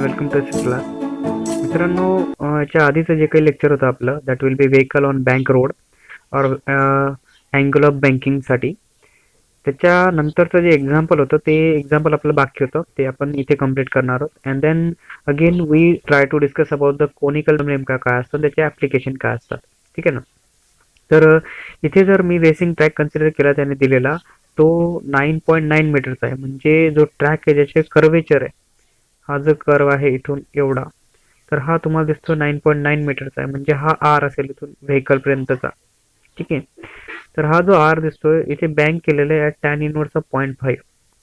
Welcome to this class. मित्रांनो, याच्या आधीचं जे काही लेक्चर होतं आपलं, that will B vehicle on bank road और अँगल ऑफ बँकिंगसाठी. त्याच्यानंतरचं जे एक्झाम्पल होतं ते एक्झाम्पल आपलं बाकी होतं, ते आपण इथे कम्प्लीट करणार आहोत. And then again we try to discuss about the conical नेमका काय असतं, त्याचे ॲप्लिकेशन काय असतात. ठीक आहे ना. तर इथे जर मी रेसिंग ट्रॅक कन्सिडर केला त्याने दिलेला, तो 9.9 मीटरचा आहे. म्हणजे जो ट्रॅक आहे ज्याचे कर्वेचर आहे, हा जो कर्व आहे इथून एवढा, तर हा तुम्हाला दिसतो 9.9 मीटरचा आहे. म्हणजे हा आर असेल इथून व्हेकल पर्यंतचा. ठीक आहे. तर हा जो आर दिसतोय इथे बँक केलेला आहे टॅन इनवर्सचा 0.5.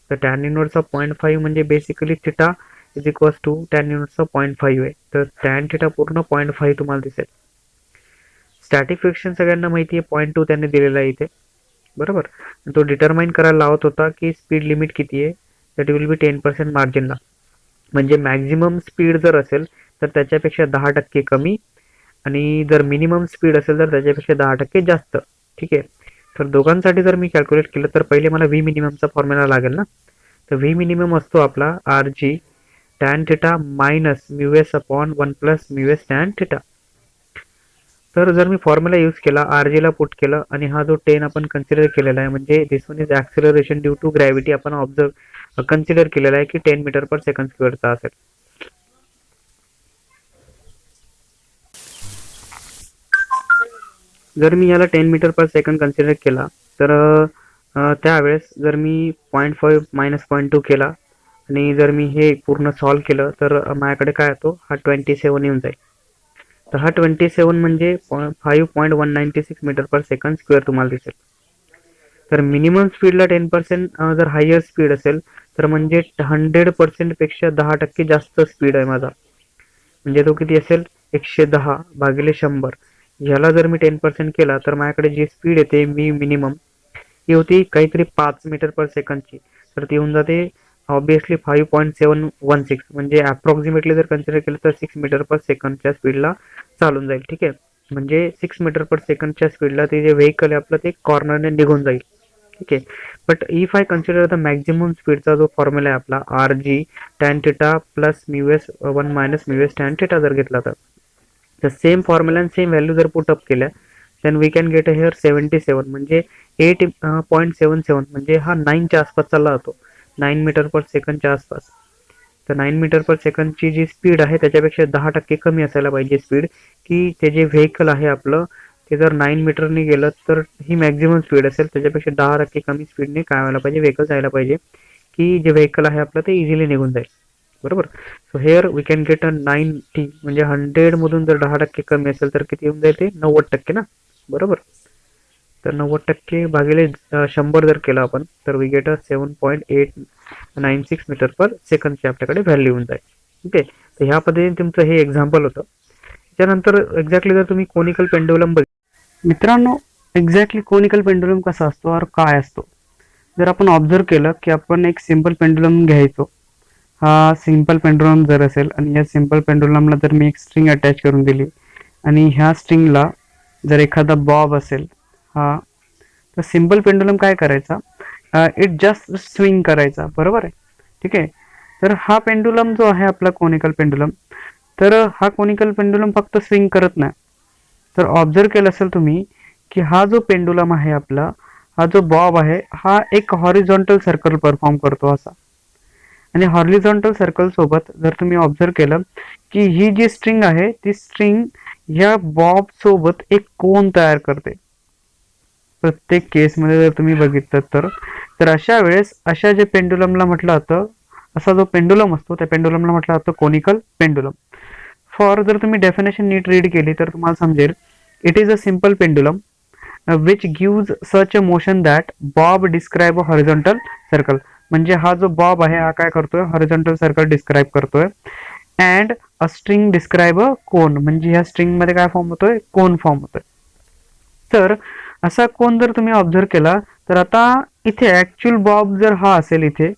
तर टॅन इनवर्सचा 0.5 म्हणजे basically theta is equals to tan इनवर्सचा 0.5 आहे. तर टॅन थिटा पूर्ण 0.5 तुम्हाला दिसेल. स्टॅटिक फ्रिक्शन सगळ्यांना माहिती आहे 0.2 त्यांनी दिलेला आहे इथे, बरोबर. तो डिटरमाइन करायला लावत होता की स्पीड लिमिट किती आहे, दॅट विल बी 10% मार्जिनला. म्हणजे मॅक्झिमम स्पीड जर असेल तर त्याच्यापेक्षा 10% कमी, आणि जर मिनिमम स्पीड असेल तर त्याच्यापेक्षा 10% जास्त. ठीक आहे. तर दोघांसाठी जर मी कॅल्क्युलेट केलं तर पहिले मला व्ही मिनिममचा फॉर्म्युला लागेल ना. तर व्ही मिनिमम असतो आपला R g tan theta minus mu s upon 1 plus mu s tan theta. तर जर मी फॉर्म्युला यूज केला, आर जीला पुट केलं, आणि हा जो 10 आपण कन्सिडर केलेला आहे, म्हणजे this one is acceleration due to gravity, आपण ऑब्झर्व कन्सिडर केलेला आहे की 10 मीटर पर सेकंड स्क्वेअरचा असेल. जर मी याला 10 मीटर पर सेकंड कन्सिडर केला तर त्यावेळेस जर मी 0.5 मायनस 0.2 केला आणि जर मी हे पूर्ण सॉल्व केलं तर माझ्याकडे काय येतो, हा 27 येऊन जाईल. तर हा 27 म्हणजे 5.196 मीटर पर सेकंड स्क्वेअर तुम्हाला दिसेल. तर मिनिमम स्पीडला 10% जर हायर स्पीड असेल तर म्हणजे 100% पेक्षा 10% जास्त स्पीड आहे माझा. म्हणजे तो किती असेल, 110 भागिले 100. ह्याला जर मी 10% केला तर माझ्याकडे जी स्पीड येते मी मिनिमम, ती होती काहीतरी 5 मीटर पर सेकंडची. तर ती होऊन जाते ऑब्विसली 5.716. म्हणजे अप्रॉक्सिमेटली जर कन्सिडर केलं तर 6 मीटर पर सेकंडच्या स्पीडला चालून जाईल. ठीक आहे. म्हणजे 6 मीटर पर सेकंडच्या स्पीडला ते जे व्हेकल आहे आपलं ते कॉर्नरने निघून जाईल. ठीक आहे. But if I consider the maximum स्पीडचा जो फॉर्म्युला आहे आपला R g tan theta plus mu s 1 minus mu s tan theta जर घेतला तर सेम फॉर्म्युला आणि सेम व्हॅल्यू जर पुटअप केल्या then we can get here 77. म्हणजे 8.77, म्हणजे हा 9च्या आसपास चालला जातो, 9 मीटर पर सेकंडच्या आसपास. तर 9 मीटर पर सेकंडची जी स्पीड आहे त्याच्यापेक्षा 10% कमी असायला पाहिजे स्पीड, की ते जे व्हेकल आहे आपलं ते जर 9 मीटरने गेलं तर ही मॅक्झिमम स्पीड असेल, त्याच्यापेक्षा 10% कमी स्पीडने काय व्हायला पाहिजे, व्हेकल जायला पाहिजे, की जे व्हेकल आहे आपलं ते इझिली निघून जाईल. बरोबर. So here we can get a 90. म्हणजे 100 मधून जर 10% कमी असेल तर किती येऊन जाते, 90% ना. बरोबर. तर 90% भागिले 100 जर केलं आपण तर वी गेट अ 7.896 मीटर पर सेकंडची आपल्याकडे व्हॅल्यू येऊन जाईल. ठीक आहे. तर ह्या पद्धतीने तुमचं हे एक्झाम्पल होतं. त्याच्यानंतर एक्झॅक्टली जर तुम्ही कोनिकल पेंडुलम मित्रांनो, एक्झॅक्टली कोनिकल पेंडुलम कसा असतो और काय असतो, जर आपण ऑब्झर्व केलं की आपण एक सिंपल पेंडुलम घ्यायचो. हा सिंपल पेंडुलम जर असेल आणि या सिंपल पेंडुलमला जर मी एक स्ट्रिंग अटॅच करून दिली आणि ह्या स्ट्रिंगला जर एखादा बॉब असेल हा, तर सिंपल पेंडुलम काय करायचा, इट जस्ट स्विंग करायचा. बरोबर आहे. ठीक आहे. तर हा पेंडुलम जो आहे आपला कोनिकल पेंडुलम, तर हा कोनिकल पेंडुलम फक्त स्विंग करत नाही. तर ऑब्झर्व केलं असेल तुम्ही की हा जो पेंडुलम आहे आपला, हा जो बॉब आहे हा एक हॉरिझॉन्टल सर्कल परफॉर्म करतो असा. आणि हॉरिझॉन्टल सर्कल सोबत जर तुम्ही ऑब्झर्व केलं की ही जी स्ट्रिंग आहे ती स्ट्रिंग या बॉब सोबत एक कोन तयार करते. प्रत्येक केसमध्ये जर तुम्ही बघितलं तर अशा वेळेस अशा जे पेंडुलमला म्हटलं जातं, असा जो पेंडुलम असतो त्या पेंडुलमला म्हटलं जातं कोनिकल पेंडुलम. फॉर जर तुम्ही डेफिनेशन नीट रीड केली तर तुम्हाला समजेल, it is a simple pendulum which gives such a motion that Bob describe a horizontal circle. म्हणजे हा जो बॉब आहे हा काय करतोय, हॉरिझॉन्टल सर्कल डिस्क्राईब करतोय. अँड अ स्ट्रिंग डिस्क्राईब अ कोन, म्हणजे ह्या स्ट्रिंग मध्ये काय फॉर्म होतोय, कोन फॉर्म होतोय. तर असा कोन जर तुम्ही ऑब्झर्व केला तर आता इथे ऍक्च्युअल बॉब जर हा असेल इथे,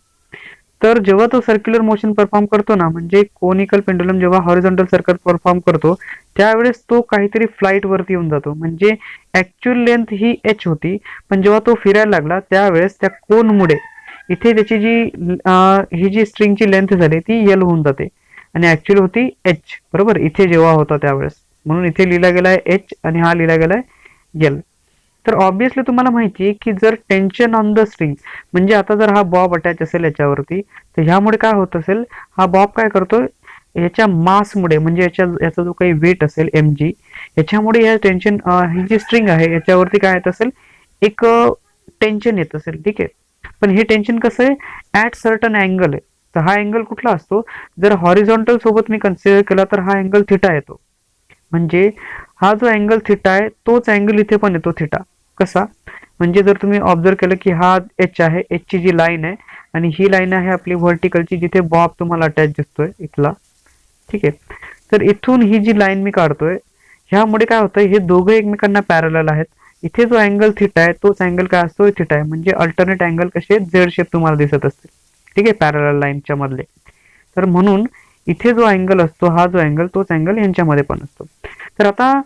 तर जेव्हा तो सर्क्युलर मोशन परफॉर्म करतो ना, म्हणजे कोनिकल पेंडुलम जेव्हा हॉरिझॉन्टल सर्कल परफॉर्म करतो त्यावेळेस तो काहीतरी फ्लाईट वरती येऊन जातो. म्हणजे ऍक्च्युअल लेंथ ही एच होती, पण जेव्हा तो फिरायला लागला त्यावेळेस त्या कोनमुळे इथे त्याची जी ही जी स्ट्रिंगची लेंथ झाली ती एल होऊन जाते. आणि ऍक्च्युअली होती एच, बरोबर, इथे जेव्हा होता त्यावेळेस, म्हणून इथे लिहिला गेलाय एच आणि हा लिहिला गेलाय एल. तर ऑब्विसली तुम्हाला माहिती आहे की जर टेन्शन ऑन द स्ट्रिंग, म्हणजे आता जर हा बॉब अटॅच असेल याच्यावरती, तर ह्यामुळे काय होत असेल, हा बॉब काय करतो, याच्या मासमुळे, म्हणजे याचा जो काही वेट असेल mg, याच्यामुळे या टेन्शन, ही जी स्ट्रिंग आहे याच्यावरती काय येत असेल, एक टेन्शन येत असेल. ठीक आहे, पण हे टेन्शन कसं आहे, ऍट सर्टन अँगल आहे. तर हा अँगल कुठला असतो, जर हॉरिझॉन्टल सोबत मी कन्सिडर केला तर हा अँगल थिटा येतो. म्हणजे हा जो अँगल थिटा आहे तोच अँगल इथे पण येतो थिटा. कसा, म्हणजे जर तुम्ही ऑब्झर्व केलं की हा एच आहे, एच ची जी लाईन आहे आणि ही लाईन आहे आपली व्हर्टिकलची, जिथे बॉब तुम्हाला अटॅच दिसतोय इथला. ठीक आहे, तर इथून ही जी लाईन मी काढतोय, ह्यामुळे काय होतं, हे दोघं एकमेकांना पॅरलल आहेत. इथे जो अँगल थिटा आहे तोच अँगल काय असतो, थिटा आहे. म्हणजे अल्टरनेट अँगल कसे झेड शेप तुम्हाला दिसत असतील. ठीक आहे, पॅरलल लाईनच्या मधले. तर म्हणून इथे जो अँगल असतो, हा जो अँगल, तोच अँगल यांच्यामध्ये पण असतो. तर आता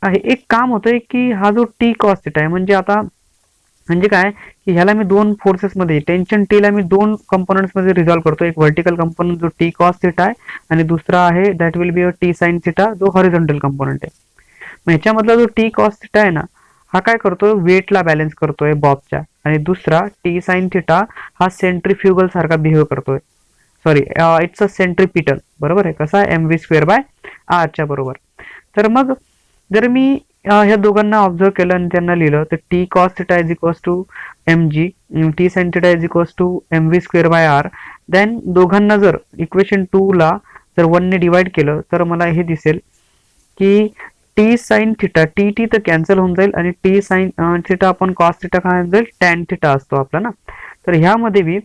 एक काम होतंय की हा जो टी कॉस थिटा आहे, म्हणजे आता म्हणजे काय की ह्याला मी दोन फोर्सेस मध्ये, टेन्शन टी ला मी दोन कंपोनंट्स मध्ये रिझॉल्व्ह करतो. एक व्हर्टिकल कंपोनंट जो टी कॉस थिटा आहे आणि दुसरा आहे that will be a T sine theta, जो हॉरिझॉन्टल कंपोनंट आहे. मग ह्याच्यामधला जो टी कॉस थिटा आहे ना, हा काय करतोय, वेटला बॅलन्स करतोय बॉबच्या, आणि दुसरा टी साइन थिटा हा सेंट्रीफ्युगल सारखा बिहेव करतोय. सॉरी, इट्स अ सेंट्रीपिटल, बरोबर आहे. कसा, mv²/r च्या बरोबर. तर मग जर मी ह्या दोघांना ऑब्झर्व केलं आणि त्यांना लिहिलं, तर t cos theta is equals to mg, t sine theta is equals to mv²/r. Then दोघांना जर इक्वेशन 2 ला जर 1 ने डिवाइड केलं तर मला हे दिसेल की T sine theta, T T तर कॅन्सल होऊन जाईल आणि T sine theta upon cos theta काय होऊन जाईल, टॅन थिटा असतो आपला ना. तर ह्यामध्ये बी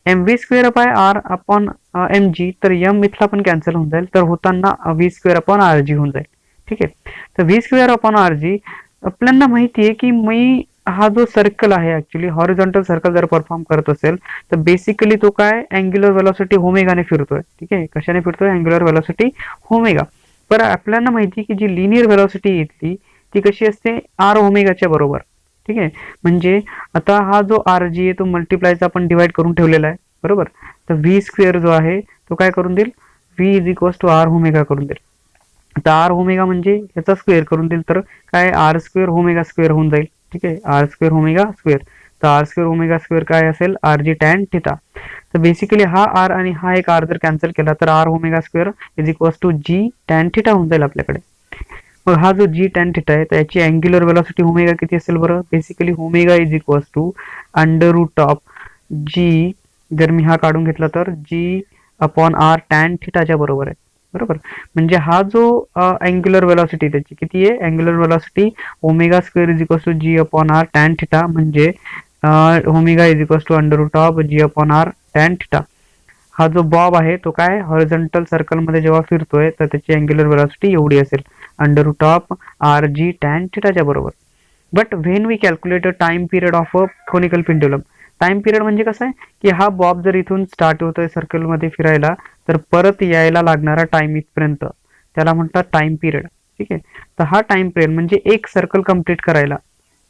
mv²/r अपॉन mg, तर m इथला पण कॅन्सल होऊन जाईल, तर होताना v²/rg होऊन जाईल. ठीक आहे, तर v²/rg आपल्याला माहिती आहे की मी हा जो सर्कल आहे, ऍक्च्युली हॉरिझॉन्टल सर्कल जर परफॉर्म करत असेल तर बेसिकली तो काय, अँग्युलर वेलोसिटी ओमेगाने फिरतोय. ठीक आहे, कशाने फिरतोय, अँग्युलर वेलोसिटी ओमेगा. पण आपल्याला माहिती की जी लिनियर वेलोसिटी येतली ती कशी असते, आर ओमेगाच्या बरोबर. ठीक आहे, म्हणजे आता हा जो आर जी आहे तो मल्टिप्लायचा आपण डिवाइड करून ठेवलेला आहे, बरोबर. तर v² जो आहे तो काय करून देईल, v is equals to r omega करून देईल. आता आर ओमेगा म्हणजे ह्याचा स्क्वेअर करून देईल, तर काय, r² ओमेगा स्क्वेअर होऊन जाईल. ठीक आहे, r² ओमेगा स्क्वेअर. तर r² ओमेगा स्क्वेअर काय असेल, आर जी टॅन थिटा. तर बेसिकली हा आर आणि हा एक आर जर कॅन्सल केला तर r omega square is equals to g tan theta होऊन जाईल आपल्याकडे. मग हा जो जी टॅन थिटा आहे त्याची अँग्युलर वेलोसिटी ओमेगा किती असेल बरं, basically omega is equals to under root of g, जर मी हा काढून घेतला तर जी अपॉन आर टॅन थिटाच्या बरोबर आहे, बरोबर. म्हणजे हा जो अँग्युलर वेलोसिटी त्याची किती आहे, angular velocity omega square is equals to g upon R tan theta, म्हणजे omega is equals to under root of g upon R tan theta. हा जो बॉब आहे तो काय, हॉरिझॉन्टल सर्कल मध्ये जेव्हा फिरतोय तर त्याची अँग्युलर वेलोसिटी एवढी असेल, under root of R g tan थिटाच्या बरोबर. But when we calculate a time period of a conical pendulum, time period म्हणजे कसं आहे की हा बॉब जर इथून स्टार्ट होतोय सर्कलमध्ये फिरायला, तर परत यायला लागणारा टाइम इथपर्यंत त्याला म्हणतात टाइम पिरियड. ठीक आहे, तर हा टाइम पिरियड म्हणजे एक सर्कल कंप्लीट करायला,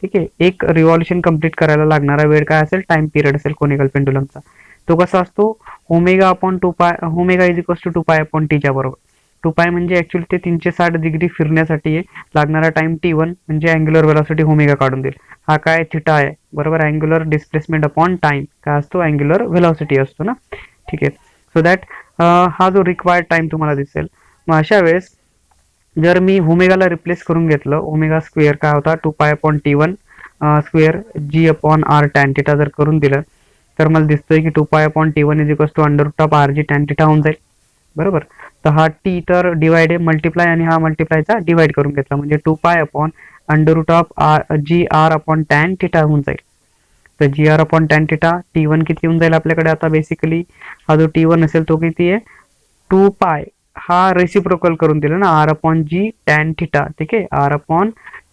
ठीक आहे, एक रिव्हॉल्युशन कंप्लीट करायला लागणारा वेळ काय असेल, टाइम पिरियड असेल कोनिकल पेंडुलमचा. तो कसा असतो, omega upon 2π, omega is equals to 2π upon टीच्या बरोबर. 2π म्हणजे ऍक्च्युअली ते 360 डिग्री फिरण्यासाठी लागणारा टाइम t1, म्हणजे अँग्युलर वेलोसिटी ओमेगा काढून देईल. हा काय, थिटा आहे, बरोबर. अँग्युलर डिस्प्लेसमेंट अपॉन टाइम काय असतो, अँग्युलर वेलोसिटी असतो ना. ठीक आहे, सो दॅट हा जो रिक्वायर्ड टाइम तुम्हाला दिसेल. मग अशा वेळेस जर मी ओमेगाला रिप्लेस करून घेतलं, ओमेगा स्क्वेअर काय होता, 2π upon t1 square g upon R tan theta जर करून दिलं, तर मला दिसतोय की 2π upon t1 is equals to under root of R g tan theta होऊन जाईल, बरोबर. तर हा टी तर डिवाइड आहे, मल्टिप्लाय, आणि हा मल्टिप्लायचा डिवाइड करून घेतला, म्हणजे 2π upon under root of R g R upon tan theta होऊन जाईल. तर g R upon tan theta, t1 किती होऊन जाईल आपल्याकडे आता, बेसिकली हा जो t1 असेल तो किती आहे, 2π, हा रेसिप्रोकल करून दिला ना, R upon g tan theta. ठीक आहे, R upon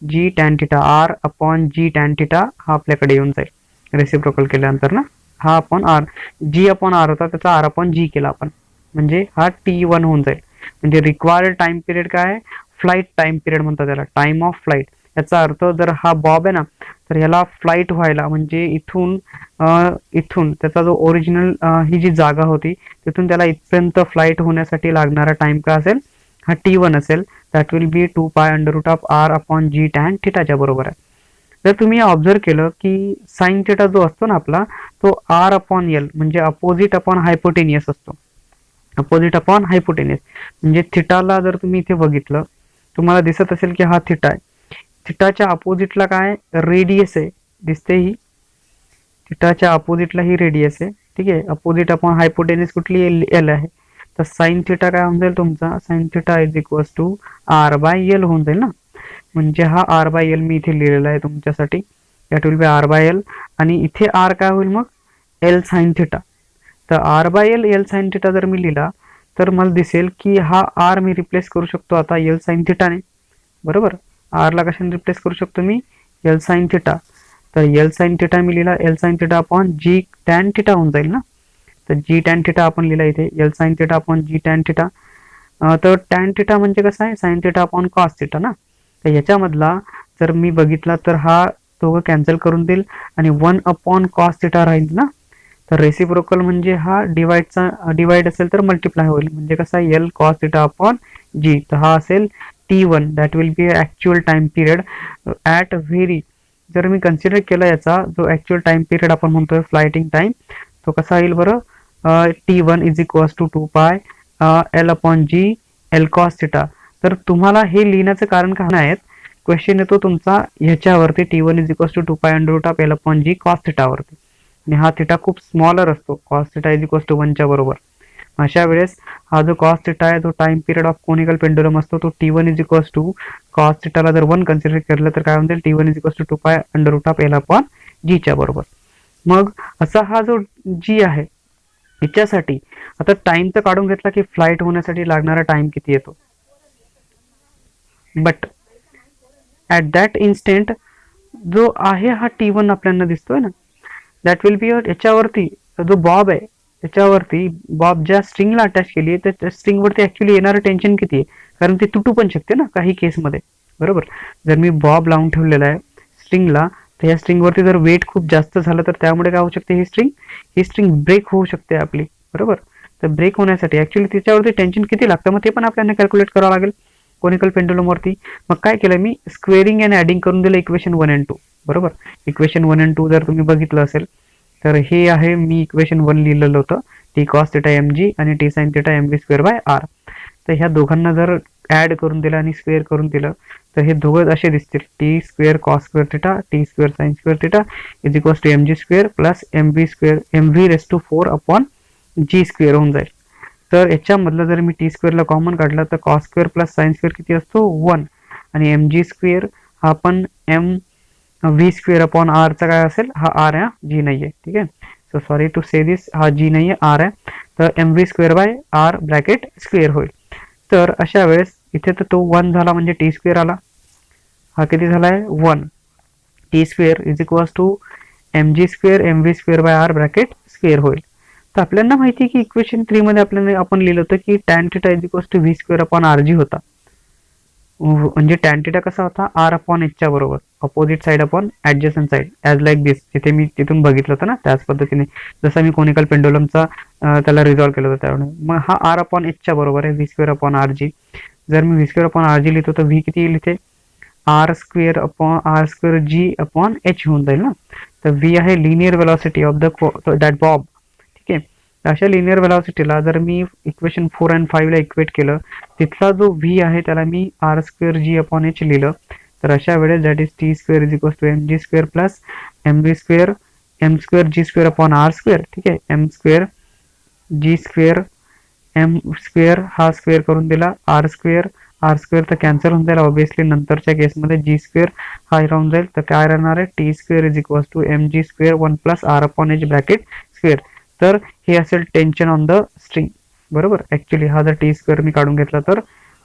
g tan theta, R upon g tan theta हा आपल्याकडे येऊन जाईल रेसिप्रोकल केल्यानंतर ना. हा अपॉन आर, जी अपॉन आर होता त्याचा आर अपॉन जी केला आपण, म्हणजे हा t1 होऊन जाईल. म्हणजे रिक्वायर्ड टाइम पिरियड काय आहे, फ्लाइट टाइम पिरियड म्हणतात त्याला, टाइम ऑफ फ्लाइट. याचा अर्थ जर हा बॉब आहे ना, तर ह्याला फ्लाईट व्हायला म्हणजे इथून त्याचा जो ओरिजिनल ही जी जागा होती तिथून त्याला इथपर्यंत फ्लाईट होण्यासाठी लागणारा टाइम काय असेल, हा T1 असेल. That will be 2 pi under root of R upon g tan थिटाच्या बरोबर आहे. जर तुम्ही ऑब्झर्व केलं की साइन थिटा जो असतो ना आपला, तो आर अपॉन एल म्हणजे अपोजिट अपॉन हायपोटेनियस असतो. अपोजिट अपॉन हायपोटेनियस म्हणजे थिटाला जर तुम्ही इथे बघितलं, तुम्हाला दिसत असेल की हा थिटा आहे. थिटाच्या अपोजिटला काय रेडियस आहे, दिसते ही थिटाच्या अपोजिटला ही रेडियस आहे. ठीक आहे, अपोजिट अपॉन हायपोटेनियस कुठली एल आहे. तर साइन थिटा काय होऊन जाईल तुमचा, sine theta is equal to r by l होऊन जाईल ना. म्हणजे हा आर बाय एल मी इथे लिहिलेला आहे तुमच्यासाठी, that will be r by l. आणि इथे आर काय होईल मग, एल साइन थिटा. तर r by l l sine theta जर मी लिहिला तर मला दिसेल की हा आर मी रिप्लेस करू शकतो आता एल साइन थिटाने. बरोबर, आर ला कशाने रिप्लेस करू शकतो मी, एल साइन थिटा. तर एल साइन थिटा मी लिहिला, L sine theta upon g tan theta होऊन जाईल ना. तर जी टॅन थिटा आपण लिहिला इथे, L sine theta upon g tan theta. तर टॅन थिटा म्हणजे कसं आहे, sine theta upon cos theta ना. तर याच्यामधला जर मी बघितला तर हा दोघं कॅन्सल करून देईल आणि 1 अपॉन कॉस थिटा राहील ना. तर रेसिप्रोकल म्हणजे हा डिवाइड असेल तर मल्टिप्लाय होईल, म्हणजे कसा एल कॉस थिटा अपॉन जी. तर हा असेल T1 that will B actual time period at very. जर मी कन्सिडर केला याचा जो ऍक्च्युअल टाइम पिरियड आपण म्हणतोय फ्लाइटिंग टाइम, तो कसा येईल बरं, T1 is equal to 2 pi l upon g l cos theta. तर तुम्हाला हे लिहिण्याचं कारण काय आहे, क्वेश्चन येतो तुमचा ह्याच्यावरती T1 is equal to 2 pi under root of L upon g cos थिटावरती. आणि हा थिटा खूप स्मॉलर असतो, cos theta is equal to 1 च्या बरोबर. अशा वेळेस हा जो कॉस थिटा आहे, जो time period of conical pendulum असतो, तो T1 is equal to cos थिटाला जर 1 कन्सिडर केलं तर काय होईल, T1 is equal to 2 pi under root of L upon g च्या बरोबर. मग असा हा जो जी आहे याच्यासाठी आता टाइम तर काढून घेतला की फ्लाइट होण्यासाठी लागणारा टाइम किती येतो. बट ॲट दॅट इन्स्टेंट जो आहे हा T1 आपल्याला दिसतोय ना, दॅट विल बी याच्यावरती जो बॉब आहे त्याच्यावरती बॉब ज्या स्ट्रिंगला अटॅच केली आहे त्या स्ट्रिंगवरती ऍक्च्युली येणारं टेन्शन किती आहे, कारण ते तुटू पण शकते ना काही केसमध्ये. बरोबर, जर मी बॉब लावून ठेवलेला आहे स्ट्रिंगला, तर या स्ट्रिंगवरती जर वेट खूप जास्त झालं तर त्यामुळे काय होऊ शकते, ही स्ट्रिंग ब्रेक होऊ शकते आपली. बरोबर, तर ब्रेक होण्यासाठी ऍक्च्युली त्याच्यावरती टेन्शन किती लागतं, मग ते पण आपल्याला कॅल्क्युलेट करावं लागेल कोनिकल पेंडुलम वरती. मग काय केलं मी, स्क्वेअरिंग आणि ऍडिंग करून दिलं इक्वेशन 1 आणि 2. बरोबर, इक्वेशन 1 आणि 2 जर तुम्ही बघितलं असेल तर हे आहे, मी इक्वेशन 1 लिहिलेलं होतं, T cos theta m g आणि T sine theta m v square by R. तर ह्या दोघांना जर ऍड करून दिलं आणि स्क्वेअर करून दिलं तर हे दोघं असे दिसतील, t square cos square theta t square sine square theta is equal to m g square plus m v raise to 4 upon g square होऊन जाईल. तर याच्यामधलं जर मी टी स्क्वेअरला कॉमन काढला तर cos square plus sine square किती असतो 1 आणि m g square हा पण m v square upon r चा काय असेल, हा आर आहे, जी नाहीये. ठीक आहे, so sorry to say this, हा जी नाहीये आर आहे. तर m v square by r bracket square होईल. तर अशा वेळेस इथे तर तो 1 झाला म्हणजे टी स्क्वेअर आला, हा किती झालाय 1. T square is equal to m g square m v square by r bracket square होईल. तर आपल्याला माहिती आहे की इक्वेशन 3 मध्ये आपल्याला आपण लिहिलं होतं की tan theta is equal to v square upon R g होता. म्हणजे टॅन थिटा कसा होता, आर अपॉन एच च्या बरोबर, opposite side upon adjacent side as like this. जिथे मी तिथून बघितलं होतं ना त्याच पद्धतीने, जसं मी कोनिकल पेंडुलमचा त्याला रिझॉल्व्ह केलं होतं त्यावेळेस. मग हा आर अपॉन एच च्या बरोबर आहे, v square upon R g. जर मी v square upon R g लिहितो तर व्ही किती येईल इथे, R square g upon H होऊन जाईल ना. तर व्ही आहे linear velocity of that bob. ठीक आहे, अशा लिनियर वेलॉसिटीला जर मी इक्वेशन 4 आणि 5 ला इक्वेट केलं, तिथला जो व्ही आहे त्याला मी r square g upon h लिहिलं. तर अशा वेळेस that is t square is equal to m g square plus m v square m square g square upon r square. ठीक आहे, m square g square m square हा square करून दिला, R square तर कॅन्सल होऊन जाईल obviously नंतरच्या केसमध्ये, जी स्क्वेअर हा राहून जाईल. तर काय राहणार आहे, t square is equal to m g square 1 plus r upon h bracket square. तर हे असेल टेन्शन ऑन द स्ट्रिंग. बरोबर, ऍक्च्युली हा जर टी स्क्वेअर मी काढून घेतला तर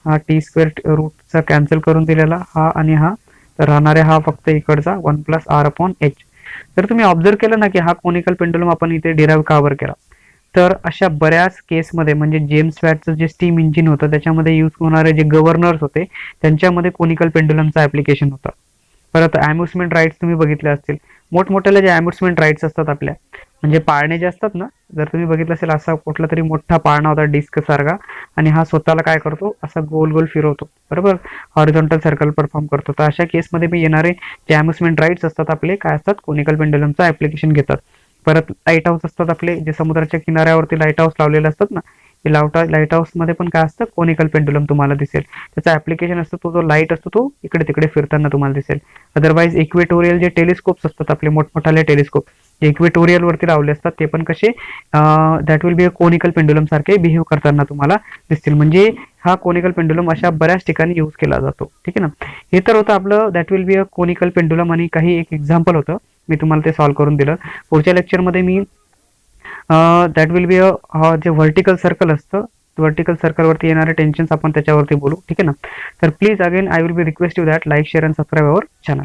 हा टी स्क्वेअर रूटचा कॅन्सल करून दिलेला हा आणि हा, तर राहणारे हा फक्त इकडचा 1 प्लस आर अपॉन एच. तर तुम्ही ऑब्झर्व केलं ना की हा कोनिकल पेंडुलम आपण इथे डिराईव्ह का बरं केला, तर अशा बऱ्याच केसमध्ये म्हणजे जेम्स वॅटचं जे स्टीम इंजिन होतं त्याच्यामध्ये यूज होणारे जे गव्हर्नर्स होते त्यांच्यामध्ये कोनिकल पेंडुलमचा ऍप्लिकेशन होता. परत अम्युजमेंट राईड्स तुम्ही बघितले असतील. मोठमोठ्याला जे अम्युजमेंट राईड्स असतात आपल्या, म्हणजे पाळणे जे असतात ना, जर तुम्ही बघितलं असेल असा कुठला तरी मोठा पाळणा होता डिस्क सारखा, आणि हा स्वतःला काय करतो, असा गोल गोल फिरवतो, बरोबर, हॉरिझॉन्टल सर्कल परफॉर्म करतो. तर अशा केसमध्ये मी येणारे जे अम्युजमेंट राईड्स असतात आपले काय असतात, कोनिकल पेंडुलमचं ऍप्लिकेशन घेतात. परत लाईट हाऊस असतात आपले, जे समुद्राच्या किनाऱ्यावरती लाईट हाऊस लावलेले असतात ना, हे लाईट हाऊस मध्ये पण काय असतं, कोनिकल पेंडुलम तुम्हाला दिसेल. त्याचा ऍप्लिकेशन असतो, तो जो लाईट असतो तो इकडे तिकडे फिरताना तुम्हाला दिसेल. अदरवाईज इक्वेटोरियल जे टेलिस्कोप्स असतात आपले, मोठमोठाले टेलिस्कोप जे इक्वेटोरियल वरती लावले असतात, ते पण कसे that will be a conical pendulum सारखे बिहेव करताना तुम्हाला दिसतील. म्हणजे हा कोनिकल पेंडुलम अशा बऱ्याच ठिकाणी यूज केला जातो. ठीक आहे ना. हे तर होतं आपलं that will be a conical pendulum, आणि काही एक एक्झाम्पल होतं, मी तुम्हाला ते सॉल्व्ह करून दिलं. पुढच्या लेक्चरमध्ये me that will be a जे व्हर्टिकल सर्कल असतं, व्हर्टिकल सर्कलवरती येणारे टेन्शन्स आपण त्याच्यावरती बोलू. ठीक आहे ना. तर please again I will be request you that like, share and subscribe our channel.